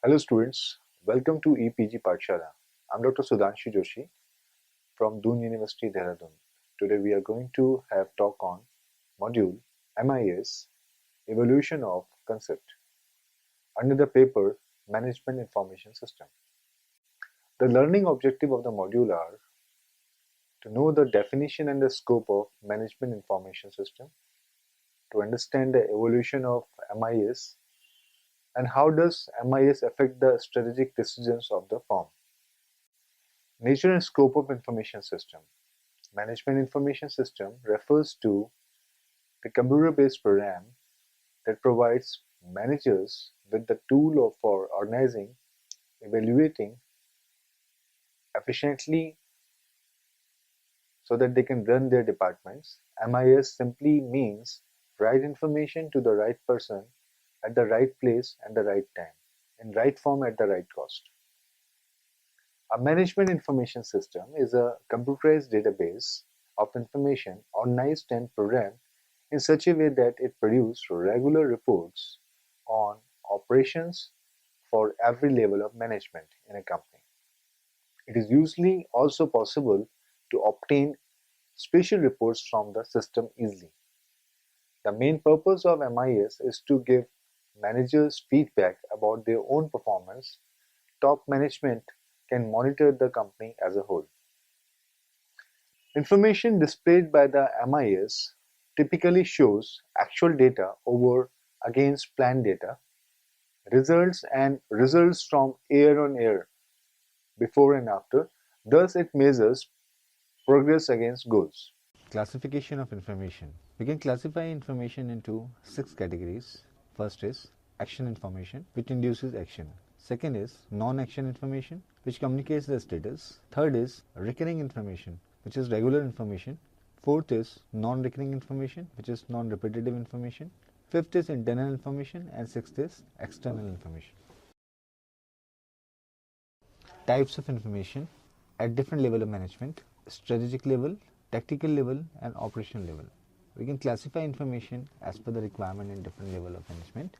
Hello students, welcome to EPG Pathshala. I'm Dr. Sudhanshu Joshi from Doon University, Dehradun. Today we are going to have talk on module MIS, Evolution of Concept, under the paper Management Information System. The learning objective of the module are to know the definition and the scope of Management Information System, to understand the evolution of MIS, and how does MIS affect the strategic decisions of the firm. Nature and scope of information system. Management information system refers to the computer-based program that provides managers with the tool for organizing, evaluating efficiently so that they can run their departments. MIS simply means right information to the right person at the right place and the right time, in right form at the right cost. A management information system is a computerized database of information organized and programmed in such a way that it produces regular reports on operations for every level of management in a company. It is usually also possible to obtain special reports from the system easily. The main purpose of MIS is to give managers feedback about their own performance. Top management can monitor the company as a whole. Information displayed by the MIS typically shows actual data over against planned data, results and results from year-on-year, before and after. Thus, it measures progress against goals. Classification of information. We can classify information into 6 categories. First is action information, which induces action. Second is non-action information, which communicates the status. Third is recurring information, which is regular information. Fourth is non-recurring information, which is non-repetitive information. Fifth is internal information, and sixth is external information. Types of information at different level of management: strategic level, tactical level, and operational level. We can classify information as per the requirement in different level of management.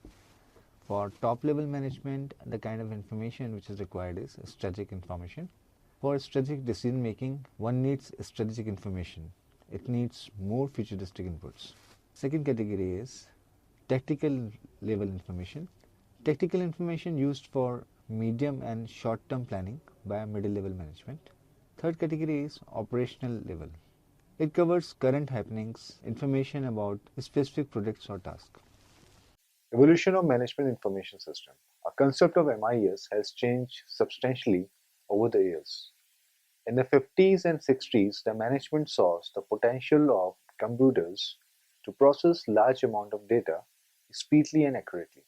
For top level management, the kind of information which is required is strategic information. For strategic decision making, one needs strategic information. It needs more futuristic inputs. Second category is tactical level information. Tactical information used for medium and short term planning by middle level management. Third category is operational level. It covers current happenings, information about specific projects or tasks. Evolution of Management Information System. A concept of MIS has changed substantially over the years. In the 50s and 60s, the management saw the potential of computers to process large amount of data speedily and accurately.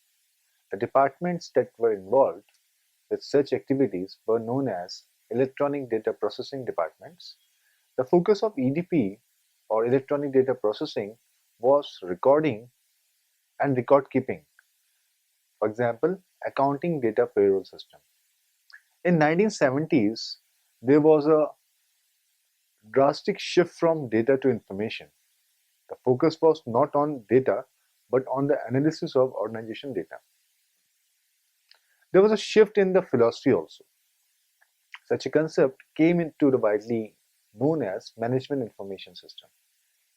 The departments that were involved with such activities were known as Electronic Data Processing Departments. The focus of EDP, or Electronic Data Processing, was recording and record keeping. For example, accounting data payroll system. In 1970s, there was a drastic shift from data to information. The focus was not on data but on the analysis of organization data. There was a shift in the philosophy also. Such a concept came into the widely known as Management Information System.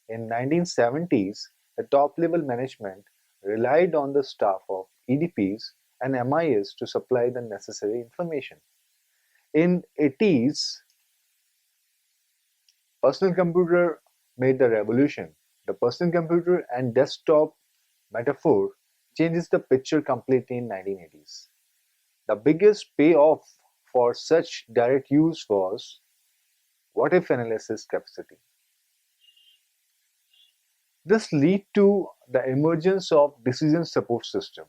In 1970s, the top-level management relied on the staff of EDPs and MIS to supply the necessary information. In 80s, personal computer made the revolution. The personal computer and desktop metaphor changes the picture completely in 1980s. The biggest payoff for such direct use was what-if analysis capacity. This led to the emergence of Decision Support System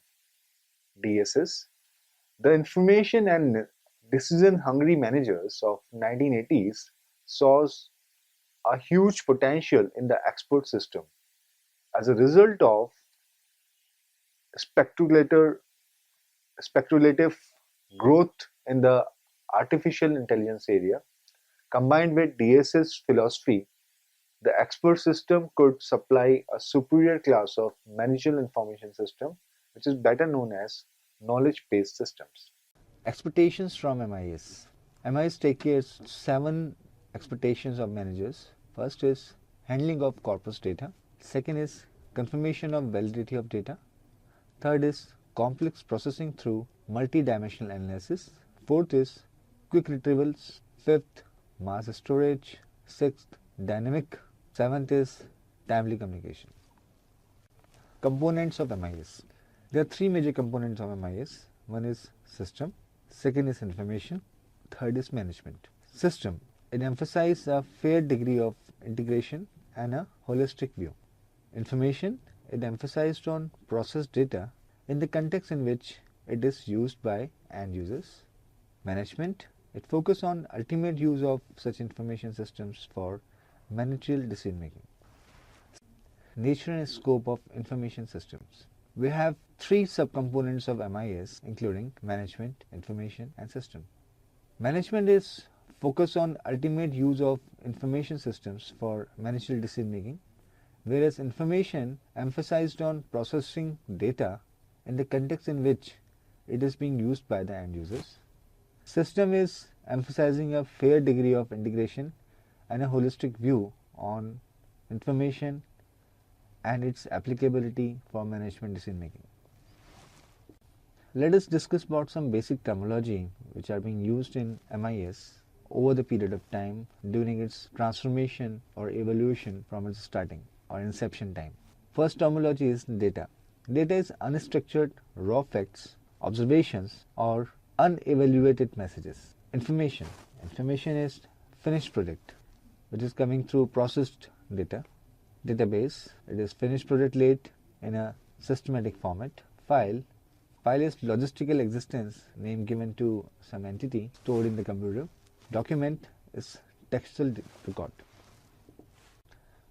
(DSS). The information and decision-hungry managers of 1980s saw a huge potential in the expert system. As a result of speculative growth in the artificial intelligence area, combined with DSS philosophy, the expert system could supply a superior class of managerial information system, which is better known as knowledge-based systems. Expectations from MIS. MIS take care of 7 expectations of managers. First is handling of corpus data. Second is confirmation of validity of data. Third is complex processing through multi-dimensional analysis. Fourth is quick retrievals. Fifth, mass storage. Sixth, dynamic. Seventh is timely communication. Components of MIS. There are 3 major components of MIS. One is system, second is information, third is management. System. It emphasizes a fair degree of integration and a holistic view. Information. It emphasized on processed data in the context in which it is used by end users. Management. It focuses on ultimate use of such information systems for managerial decision making. Nature and scope of information systems. We have 3 subcomponents of MIS including management, information and system. Management is focused on ultimate use of information systems for managerial decision making, whereas information emphasized on processing data in the context in which it is being used by the end users. System is emphasizing a fair degree of integration and a holistic view on information and its applicability for management decision making. Let us discuss about some basic terminology which are being used in MIS over the period of time during its transformation or evolution from its starting or inception time. First terminology is data. Data is unstructured raw facts, observations or unevaluated messages. Information. Information is finished product which is coming through processed data. Database. It is finished product laid in a systematic format. File. File is logistical existence, name given to some entity stored in the computer. Document is textual record.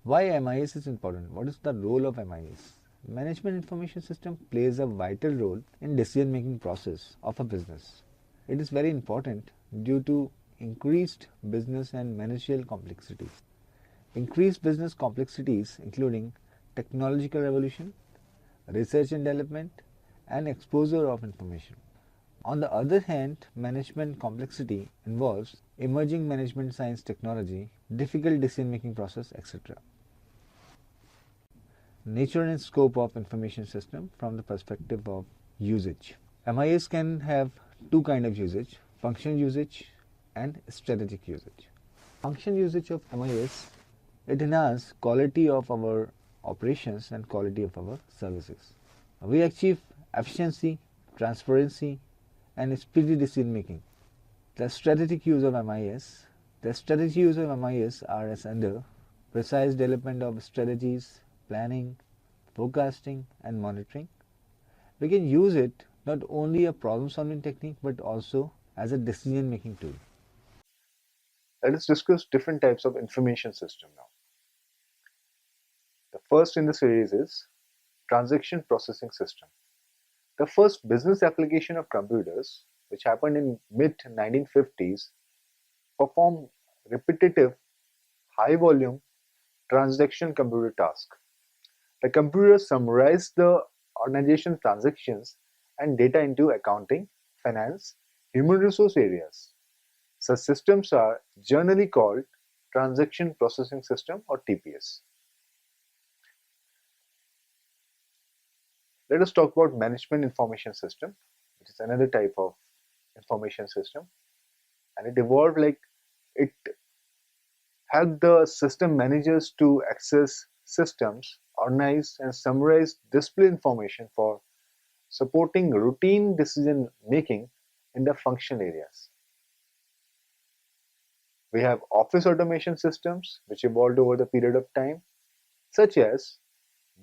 Why MIS is important? What is the role of MIS? Management information system plays a vital role in decision making process of a business. It is very important due to increased business and managerial complexities. Increased business complexities including technological revolution, research and development, and exposure of information. On the other hand, management complexity involves emerging management science technology, difficult decision making process, etc. Nature and scope of information system from the perspective of usage. MIS can have 2 kinds of usage, function usage and strategic usage. Function usage of MIS, it enhances quality of our operations and quality of our services. We achieve efficiency, transparency and speedy decision making. The strategic use of MIS. The strategic use of MIS are as under precise development of strategies, planning, forecasting and monitoring. We can use it not only a problem solving technique but also as a decision making tool. Let us discuss different types of information system now. The first in the series is transaction processing system. The first business application of computers, which happened in mid-1950s, performed repetitive, high-volume transaction computer tasks. The computer summarized the organization transactions and data into accounting, finance, human resource areas. Such systems are generally called transaction processing system or TPS. Let us talk about management information system, which is another type of information system, and it evolved like it helped the system managers to access systems, organize and summarize display information for supporting routine decision making in the functional areas. We have office automation systems which evolved over the period of time, such as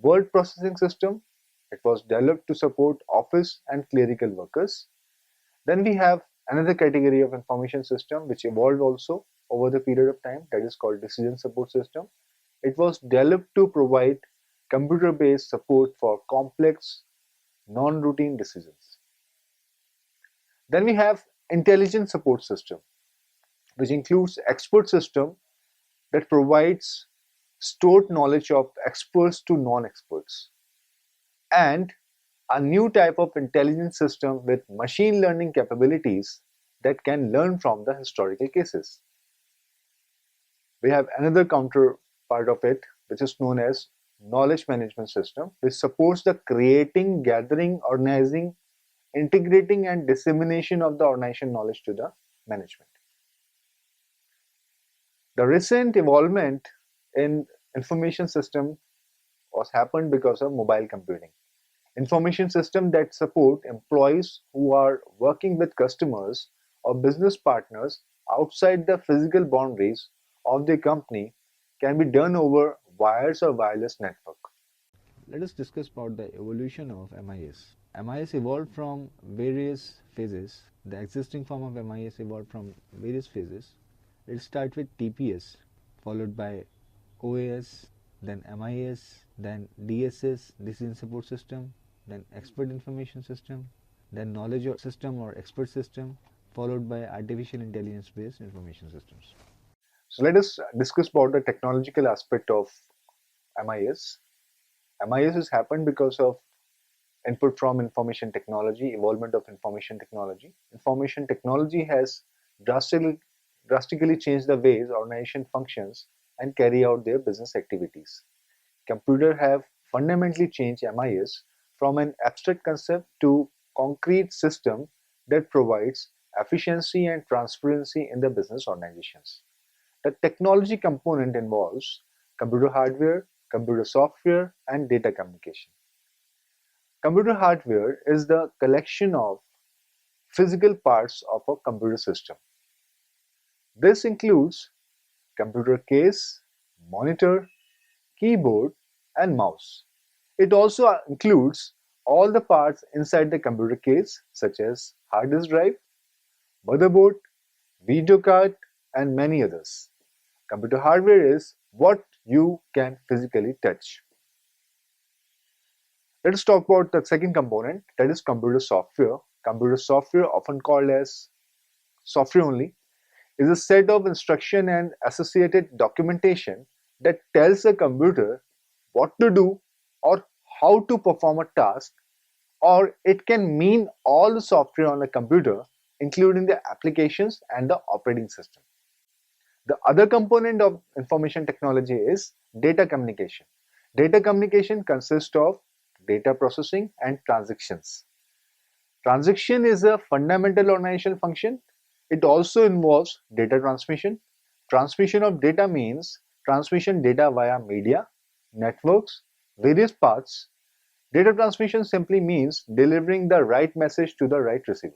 word processing system. It was developed to support office and clerical workers. Then we have another category of information system which evolved also over the period of time, that is called decision support system. It was developed to provide computer-based support for complex, non-routine decisions. Then we have intelligence support system, which includes expert system that provides stored knowledge of experts to non-experts, and a new type of intelligence system with machine learning capabilities that can learn from the historical cases. We have another counterpart of it, which is known as knowledge management system, which supports the creating, gathering, organizing, integrating, and dissemination of the organization knowledge to the management. The recent evolvement in information system was happened because of mobile computing. Information system that support employees who are working with customers or business partners outside the physical boundaries of the company can be done over wires or wireless network. Let us discuss about the evolution of MIS. MIS evolved from various phases. The existing form of MIS evolved from various phases. It starts with TPS, followed by OAS, then MIS, then DSS, Decision Support System, then Expert Information System, then Knowledge System or Expert System, followed by Artificial Intelligence based Information Systems. So let us discuss about the technological aspect of MIS. MIS has happened because of input from information technology, evolvement of information technology. Information technology has drastically, drastically changed the ways organization functions and carry out their business activities. Computers have fundamentally changed MIS from an abstract concept to concrete system that provides efficiency and transparency in the business organizations. The technology component involves computer hardware, computer software, and data communication. Computer hardware is the collection of physical parts of a computer system. This includes computer case, monitor, keyboard, and mouse. It also includes all the parts inside the computer case, such as hard disk drive, motherboard, video card, and many others. Computer hardware is what you can physically touch. Let us talk about the second component, that is computer software. Computer software, often called as software only, is a set of instruction and associated documentation that tells a computer what to do or how to perform a task, or it can mean all the software on a computer, including the applications and the operating system. The other component of information technology is data communication. Data communication consists of data processing and transactions. Transaction is a fundamental organizational function. It also involves data transmission. Transmission of data means transmission data via media, networks, various paths. Data transmission simply means delivering the right message to the right receiver.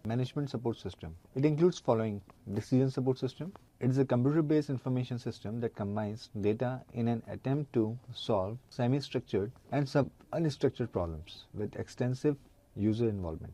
Management support system. It includes following: decision support system. It is a computer-based information system that combines data in an attempt to solve semi-structured and unstructured problems with extensive user involvement.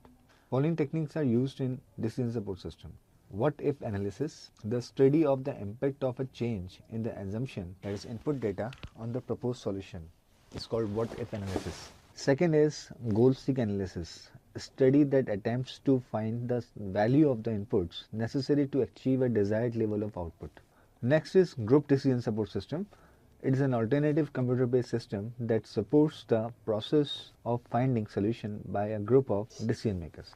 Following techniques are used in decision support system. What if analysis, the study of the impact of a change in the assumption, that is input data, on the proposed solution, is called what if analysis. Second is goal seek analysis, a study that attempts to find the value of the inputs necessary to achieve a desired level of output. Next is group decision support system. It is an alternative computer-based system that supports the process of finding solution by a group of decision makers.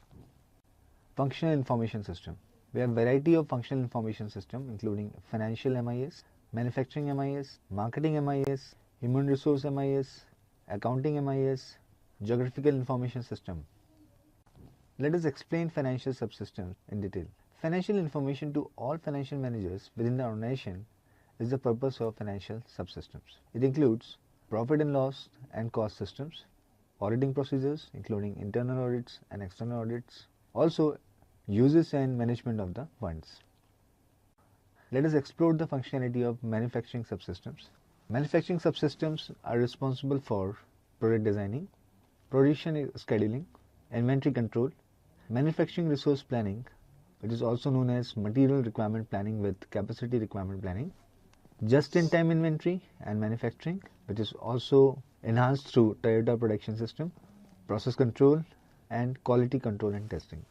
Functional information system. We have variety of functional information system including financial MIS, manufacturing MIS, marketing MIS, human resource MIS, accounting MIS, geographical information system. Let us explain financial subsystems in detail. Financial information to all financial managers within the organization is the purpose of financial subsystems. It includes profit and loss and cost systems, auditing procedures including internal audits and external audits, also uses and management of the funds. Let us explore the functionality of manufacturing subsystems. Manufacturing subsystems are responsible for product designing, production scheduling, inventory control, manufacturing resource planning, which is also known as material requirement planning with capacity requirement planning, just-in-time inventory and manufacturing, which is also enhanced through Toyota production system, process control, and quality control and testing.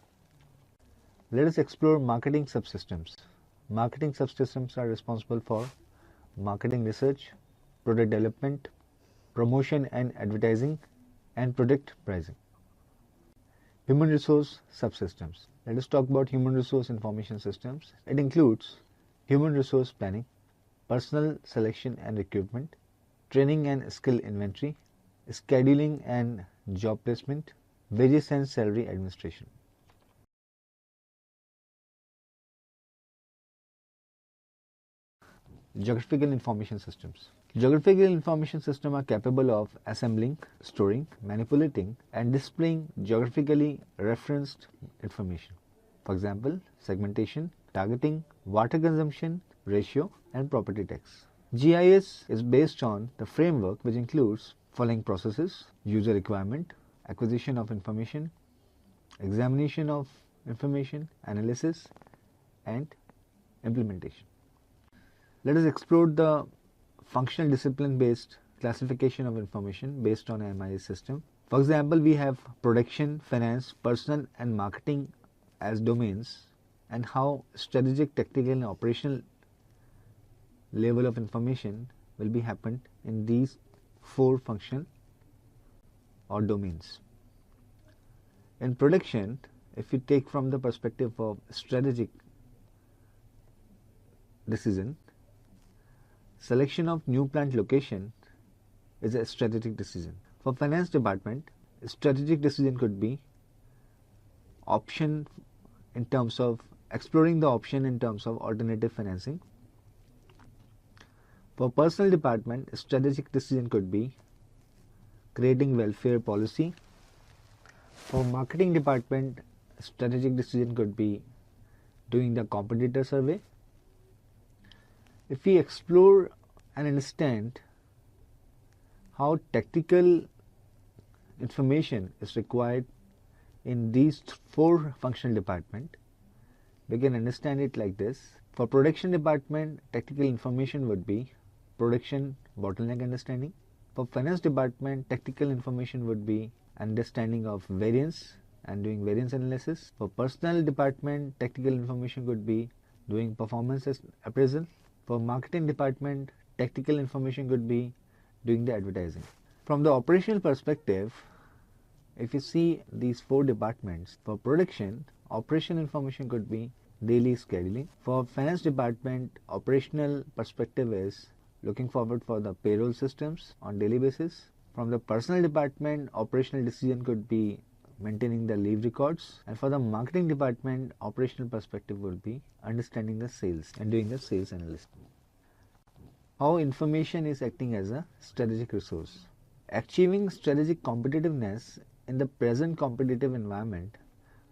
Let us explore marketing subsystems. Marketing subsystems are responsible for marketing research, product development, promotion and advertising, and predict pricing. Human resource subsystems. Let us talk about human resource information systems. It includes human resource planning, personnel selection and recruitment, training and skill inventory, scheduling and job placement, wages and salary administration. Geographical information systems. Geographical information systems are capable of assembling, storing, manipulating, and displaying geographically referenced information. For example, segmentation, targeting, water consumption, ratio, and property tax. GIS is based on the framework which includes following processes: user requirement, acquisition of information, examination of information, analysis, and implementation. Let us explore the functional discipline based classification of information based on a MIS system. For example, we have production, finance, personnel, and marketing as domains, and how strategic, tactical, and operational level of information will be happened in these four functional or domains. In production, if we take from the perspective of strategic decision, selection of new plant location is a strategic decision. For finance department, a strategic decision could be option in terms of exploring the option in terms of alternative financing. For personnel department, a strategic decision could be creating welfare policy. For marketing department, a strategic decision could be doing the competitor survey. If we explore and understand how tactical information is required in these four functional departments, we can understand it like this. For production department, tactical information would be production bottleneck understanding. For finance department, tactical information would be understanding of variance and doing variance analysis. For personnel department, tactical information could be doing performance appraisal. For marketing department, tactical information could be doing the advertising. From the operational perspective, if you see these four departments, for production, operational information could be daily scheduling. For finance department, operational perspective is looking forward for the payroll systems on daily basis. From the personnel department, operational decision could be maintaining the leave records, and for the marketing department, operational perspective would be understanding the sales and doing the sales analysis. How information is acting as a strategic resource. Achieving strategic competitiveness in the present competitive environment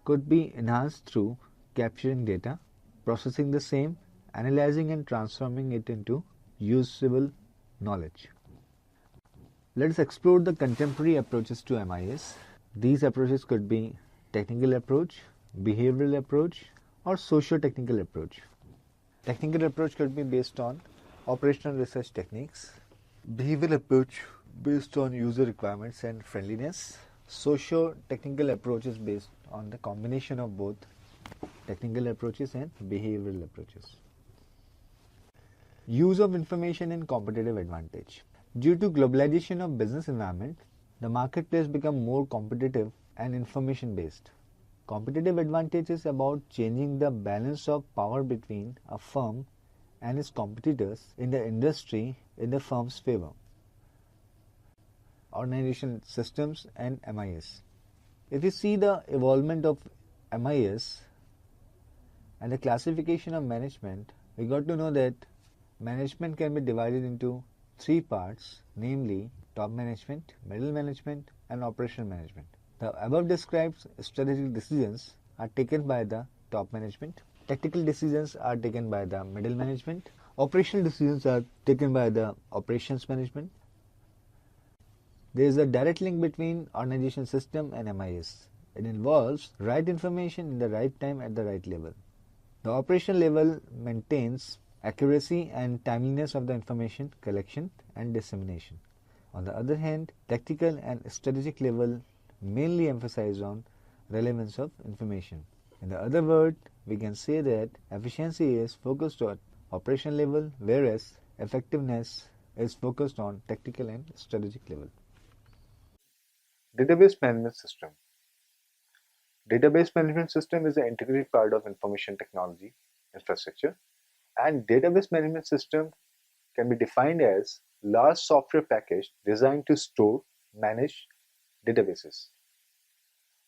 could be enhanced through capturing data, processing the same, analyzing and transforming it into usable knowledge. Let us explore the contemporary approaches to MIS. These approaches could be technical approach, behavioral approach, or socio-technical approach. Technical approach could be based on operational research techniques. Behavioral approach based on user requirements and friendliness. Socio-technical approach is based on the combination of both technical approaches and behavioral approaches. Use of information and competitive advantage. Due to globalization of business environment, the marketplace become more competitive and information based. Competitive advantage is about changing the balance of power between a firm and its competitors in the industry in the firm's favor. Organizational Systems and MIS. If you see the evolvement of MIS and the classification of management, we got to know that management can be divided into three parts, namely top management, middle management, and operational management. The above described strategic decisions are taken by the top management. Tactical decisions are taken by the middle management. Operational decisions are taken by the operations management. There is a direct link between organizational system and MIS. It involves right information in the right time at the right level. The operational level maintains accuracy and timeliness of the information collection and dissemination. On the other hand, tactical and strategic level mainly emphasize on relevance of information. In the other word, we can say that efficiency is focused on operational level, whereas effectiveness is focused on tactical and strategic level. Database management system. Database management system is an integrated part of information technology infrastructure, and database management system can be defined as large software package designed to store, manage databases.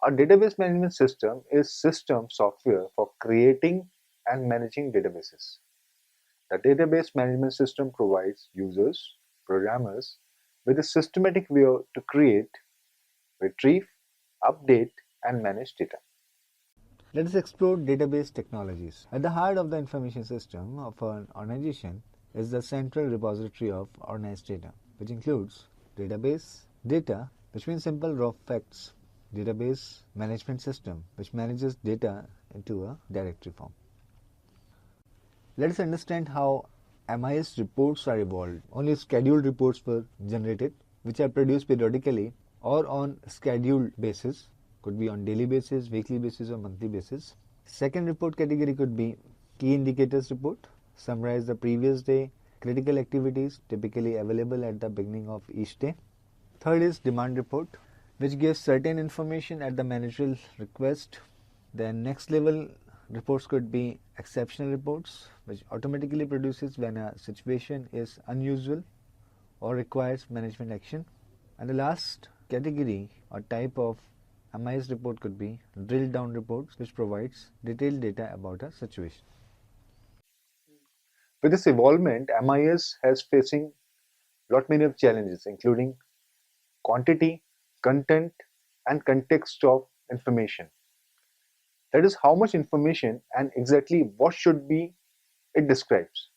A database management system is system software for creating and managing databases. The database management system provides users, programmers, with a systematic way to create, retrieve, update, and manage data. Let us explore database technologies. At the heart of the information system of an organization is the central repository of organized data, which includes database, data, which means simple raw facts, database management system, which manages data into a directory form. Let us understand how MIS reports are evolved. Only scheduled reports were generated, which are produced periodically or on scheduled basis, could be on daily basis, weekly basis, or monthly basis. Second report category could be key indicators report, summarize the previous day critical activities typically available at the beginning of each day. Third is demand report, which gives certain information at the managerial request. Then next level reports could be exceptional reports, which automatically produces when a situation is unusual or requires management action. And the last category or type of MIS report could be drill down reports, which provides detailed data about a situation. With this evolvement, MIS has facing lot many of challenges, including quantity, content, and context of information. That is how much information and exactly what should be it describes.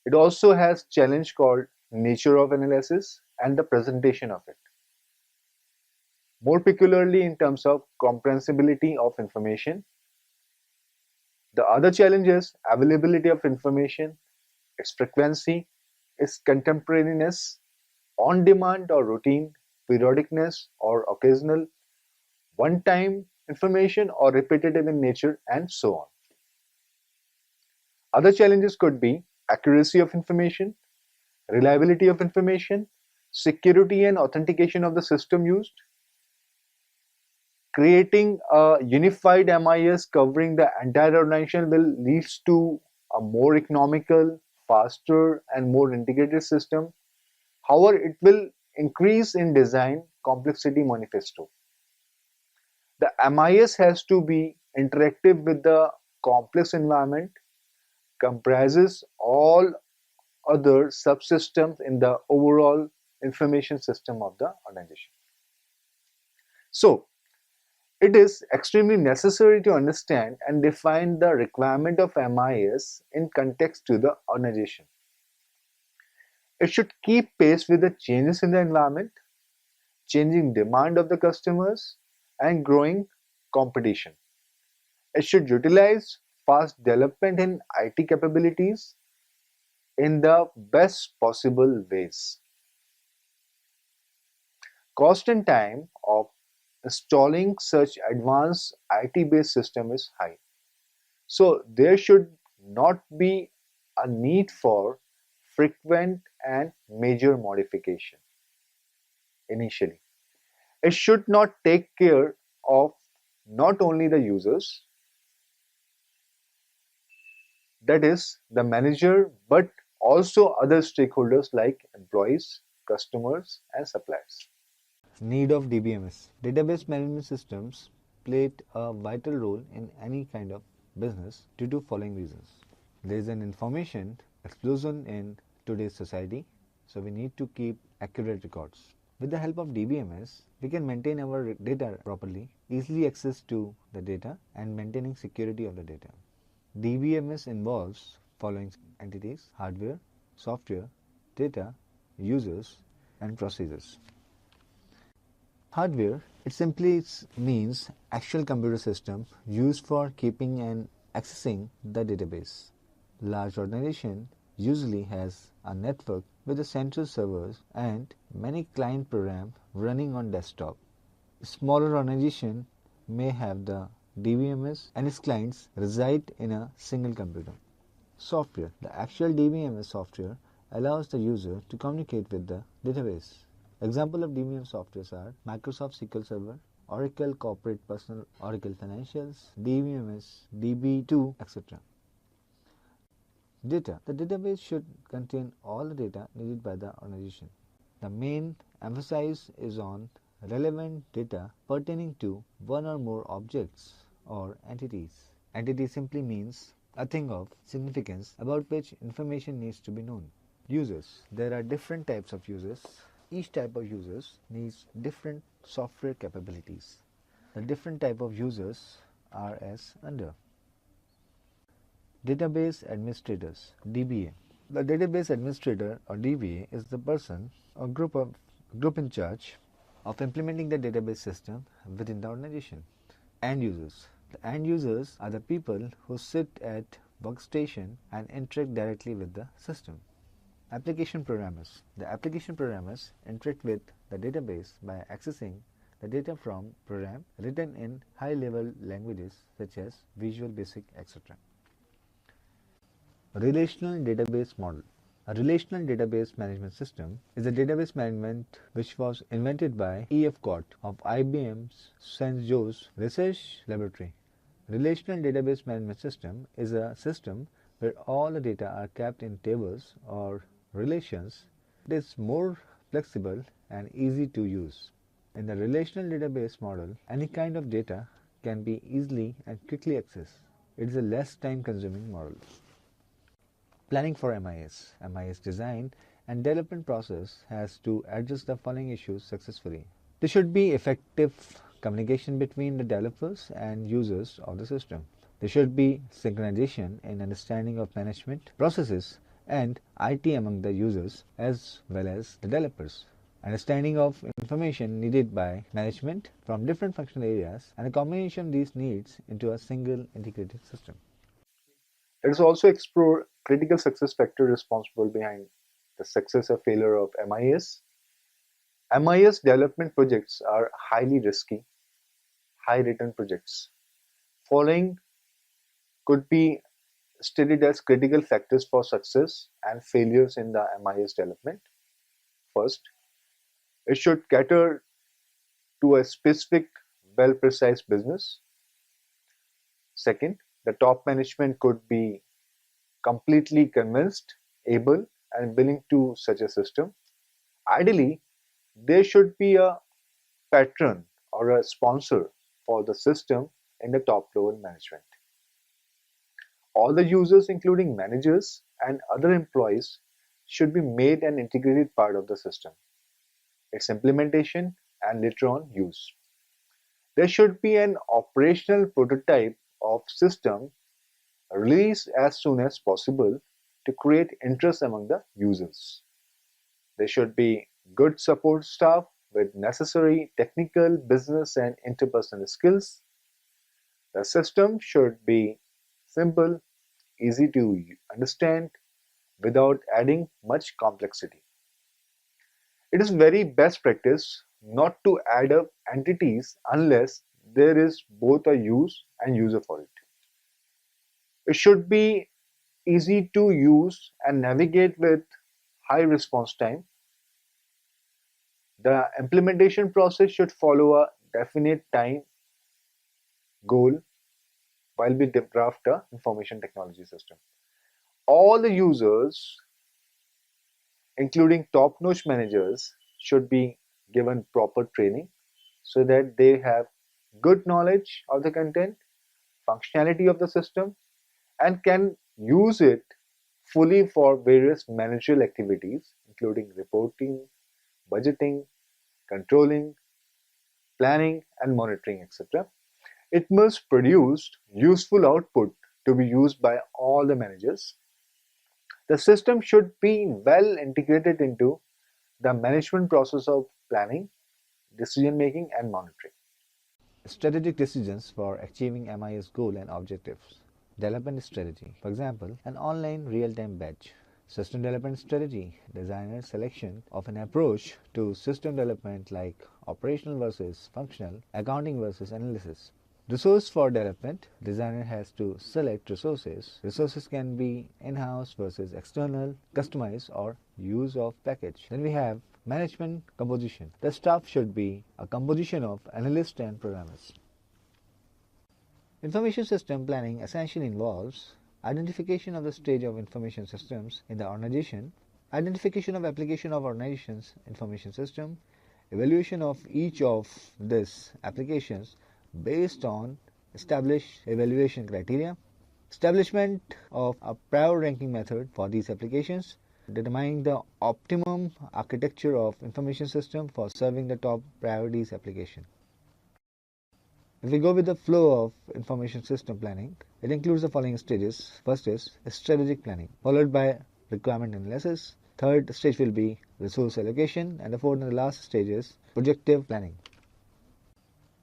It also has challenge called nature of analysis and the presentation of it. More peculiarly in terms of comprehensibility of information, the other challenge is availability of information, its frequency, its contemporaneous, on demand or routine, periodicness or occasional, one time information or repetitive in nature, and so on. Other challenges could be accuracy of information, reliability of information, security and authentication of the system used. Creating a unified MIS covering the entire organization will lead to a more economical, faster, and more integrated system. However, it will increase in design complexity manifesto. The MIS has to be interactive with the complex environment, comprises all other subsystems in the overall information system of the organization. So, it is extremely necessary to understand and define the requirement of MIS in context to the organization. It should keep pace with the changes in the environment, changing demand of the customers, and growing competition. It should utilize fast development in IT capabilities in the best possible ways. Cost and time of installing such advanced IT-based system is high. So there should not be a need for frequent and major modification initially. It should not take care of not only the users, that is the manager, but also other stakeholders like employees, customers, and suppliers. Need of DBMS. Database management systems played a vital role in any kind of business due to following reasons. There is an information explosion in today's society, so we need to keep accurate records. With the help of DBMS, we can maintain our data properly, easily access to the data, and maintaining security of the data. DBMS involves following entities: hardware, software, data, users, and procedures. Hardware, it simply means actual computer system used for keeping and accessing the database. Large organization usually has a network with the central servers and many client programs running on desktop. Smaller organization may have the DBMS and its clients reside in a single computer. Software, the actual DBMS software allows the user to communicate with the database. Example of DBMS softwares are Microsoft SQL Server, Oracle Corporate Personal, Oracle Financials, DBMS, DB2, etc. Data. The database should contain all the data needed by the organization. The main emphasis is on relevant data pertaining to one or more objects or entities. Entity simply means a thing of significance about which information needs to be known. Users. There are different types of users. Each type of users needs different software capabilities. The different type of users are as under. Database administrators, DBA. The database administrator or DBA is the person or group in charge of implementing the database system within the organization. End users. The end users are the people who sit at workstation and interact directly with the system. Application programmers. The application programmers interact with the database by accessing the data from program written in high-level languages such as Visual Basic, etc. Relational database model. A relational database management system is a database management which was invented by E.F. Cott of IBM's St. Joe's Research Laboratory. Relational database management system is a system where all the data are kept in tables or relations. It is more flexible and easy to use. In the relational database model, any kind of data can be easily and quickly accessed. It is a less time-consuming model. Planning for MIS. MIS design and development process has to address the following issues successfully. There should be effective communication between the developers and users of the system. There should be synchronization in understanding of management processes and IT among the users as well as the developers. Understanding of information needed by management from different functional areas and a combination of these needs into a single integrated system. Let us also explore critical success factors responsible behind the success or failure of MIS. MIS development projects are highly risky, high return projects. Following could be stated as critical factors for success and failures in the MIS development. First, it should cater to a specific, well-precise business. Second, the top management could be completely convinced, able, and willing to such a system. Ideally, there should be a patron or a sponsor for the system in the top level management. All the users, including managers and other employees, should be made an integrated part of the system, its implementation, and later on use. There should be an operational prototype of system released as soon as possible to create interest among the users. There should be good support staff with necessary technical, business, and interpersonal skills. The system should be simple, easy to understand, without adding much complexity. It is very best practice not to add up entities unless there is both a use and user for it. It should be easy to use and navigate with high response time. The implementation process should follow a definite time goal while we draft a information technology system. All the users, including top-notch managers, should be given proper training so that they have good knowledge of the content, functionality of the system, and can use it fully for various managerial activities, including reporting, budgeting, controlling, planning, and monitoring, etc. It must produce useful output to be used by all the managers. The system should be well integrated into the management process of planning, decision making, and monitoring. Strategic decisions for achieving MIS goal and objectives. Development strategy. For example, an online real-time badge. System development strategy. Designer selection of an approach to system development like operational versus functional, accounting versus analysis. Resource for development. Designer has to select resources. Resources can be in-house versus external, customized or use of package. Then we have Management composition. The staff should be a composition of analysts and programmers. Information system planning essentially involves identification of the stage of information systems in the organization, identification of application of organization's information system, evaluation of each of these applications based on established evaluation criteria, establishment of a prior ranking method for these applications, determining the optimum architecture of information system for serving the top priorities application. If we go with the flow of information system planning, it includes the following stages. First is strategic planning, followed by requirement analysis. Third stage will be resource allocation, and the fourth and the last stage is projective planning.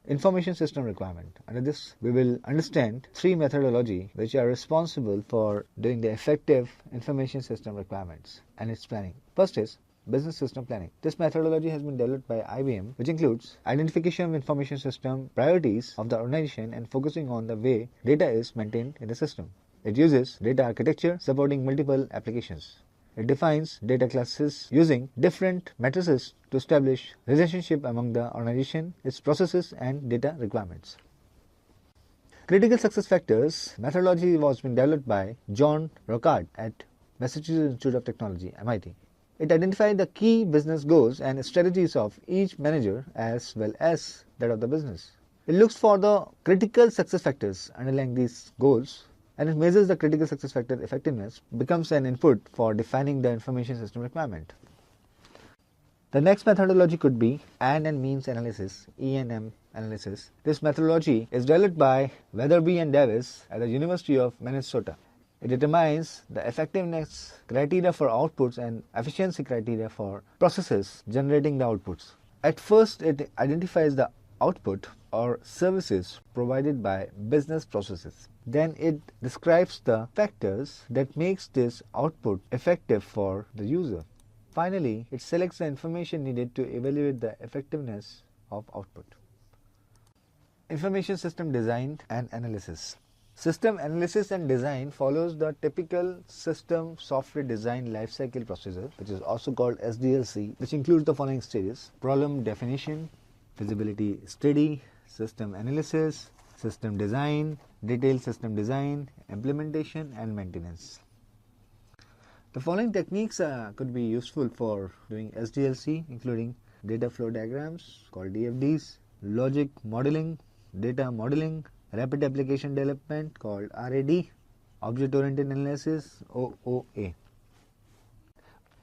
Information system requirement. Under this, we will understand three methodology which are responsible for doing the effective information system requirements and its planning. First is business system planning. This methodology has been developed by IBM, which includes identification of information system priorities of the organization and focusing on the way data is maintained in the system. It uses data architecture supporting multiple applications. It defines data classes using different matrices to establish relationship among the organization, its processes and data requirements. Critical success factors methodology was been developed by John Rockard at Massachusetts Institute of Technology, MIT. It identified the key business goals and strategies of each manager as well as that of the business. It looks for the critical success factors underlying these goals, and it measures the critical success factor effectiveness, becomes an input for defining the information system requirement. The next methodology could be and means analysis, E&M analysis. This methodology is developed by Weatherby and Davis at the University of Minnesota. It determines the effectiveness criteria for outputs and efficiency criteria for processes generating the outputs. At first, it identifies the output or services provided by business processes. Then it describes the factors that makes this output effective for the user. Finally, it selects the information needed to evaluate the effectiveness of output. Information system design and analysis. System analysis and design follows the typical system software design lifecycle procedure, which is also called SDLC, which includes the following stages: problem definition, feasibility study, system analysis, system design, detailed system design, implementation and maintenance. The following techniques could be useful for doing SDLC, including data flow diagrams called DFDs, logic modeling, data modeling, rapid application development called RAD, object-oriented analysis OOA.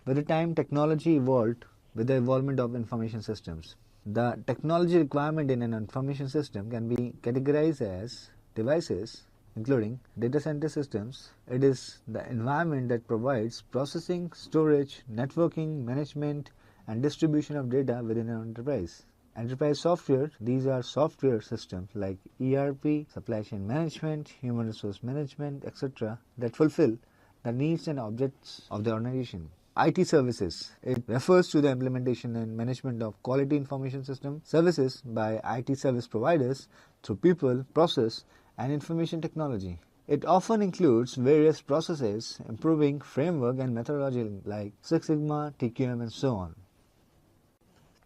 With the time, technology evolved with the involvement of information systems. The technology requirement in an information system can be categorized as devices, including data center systems. It is the environment that provides processing, storage, networking, management, and distribution of data within an enterprise. Enterprise software, these are software systems like ERP, supply chain management, human resource management, etc. that fulfill the needs and objects of the organization. IT services, it refers to the implementation and management of quality information system services by IT service providers through people, process, and information technology. It often includes various processes, improving framework and methodology like Six Sigma, TQM, and so on.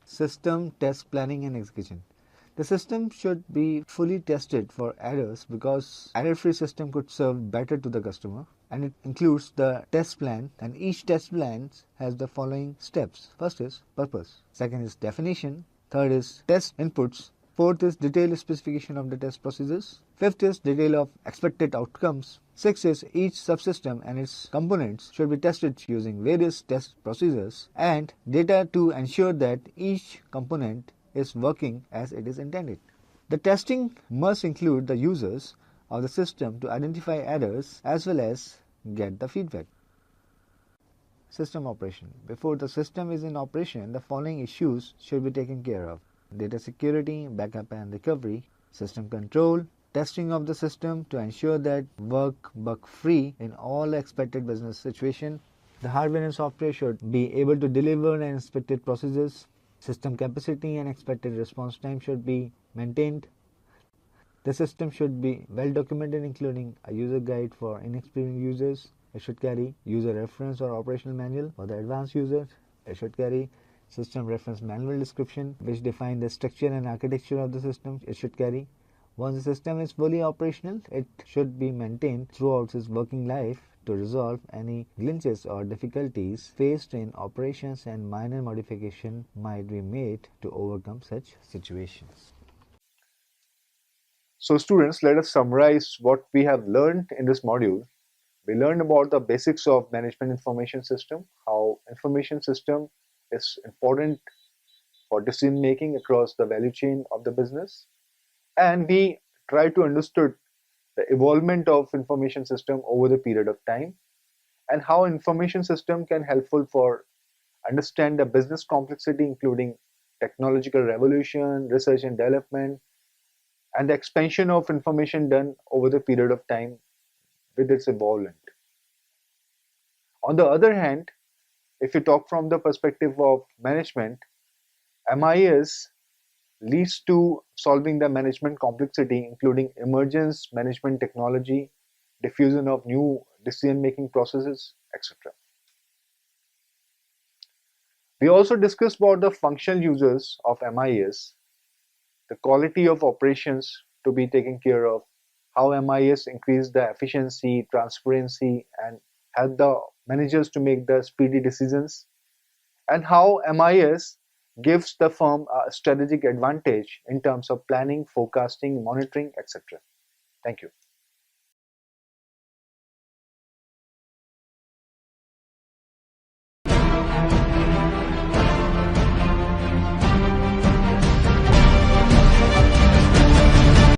System test planning and execution. The system should be fully tested for errors because error-free system could serve better to the customer, and it includes the test plan, and each test plan has the following steps. First is purpose, second is definition, third is test inputs, fourth is detailed specification of the test procedures, fifth is detail of expected outcomes, sixth is each subsystem and its components should be tested using various test procedures and data to ensure that each component is working as it is intended. The testing must include the users of the system to identify errors as well as get the feedback. System operation. Before the system is in operation, the following issues should be taken care of: data security, backup and recovery, system control, testing of the system to ensure that work bug-free in all expected business situation. The hardware and software should be able to deliver and expected procedures. System capacity and expected response time should be maintained. The system should be well documented, including a user guide for inexperienced users. It should carry user reference or operational manual for the advanced users. It should carry System reference manual description, which define the structure and architecture of the system it should carry. Once the system is fully operational, it should be maintained throughout its working life to resolve any glitches or difficulties faced in operations, and minor modification might be made to overcome such situations. So students, let us summarize what we have learned in this module. We learned about the basics of management information system, how information system is important for decision making across the value chain of the business, and we try to understood the evolvement of information system over the period of time, and how information system can helpful for understand the business complexity, including technological revolution, research and development, and the expansion of information done over the period of time with its evolvement. On the other hand, if you talk from the perspective of management, MIS leads to solving the management complexity, including emergence, management technology, diffusion of new decision-making processes, etc. We also discussed about the functional uses of MIS, the quality of operations to be taken care of, how MIS increase the efficiency, transparency, and help the managers to make the speedy decisions, and how MIS gives the firm a strategic advantage in terms of planning, forecasting, monitoring, etc. Thank you.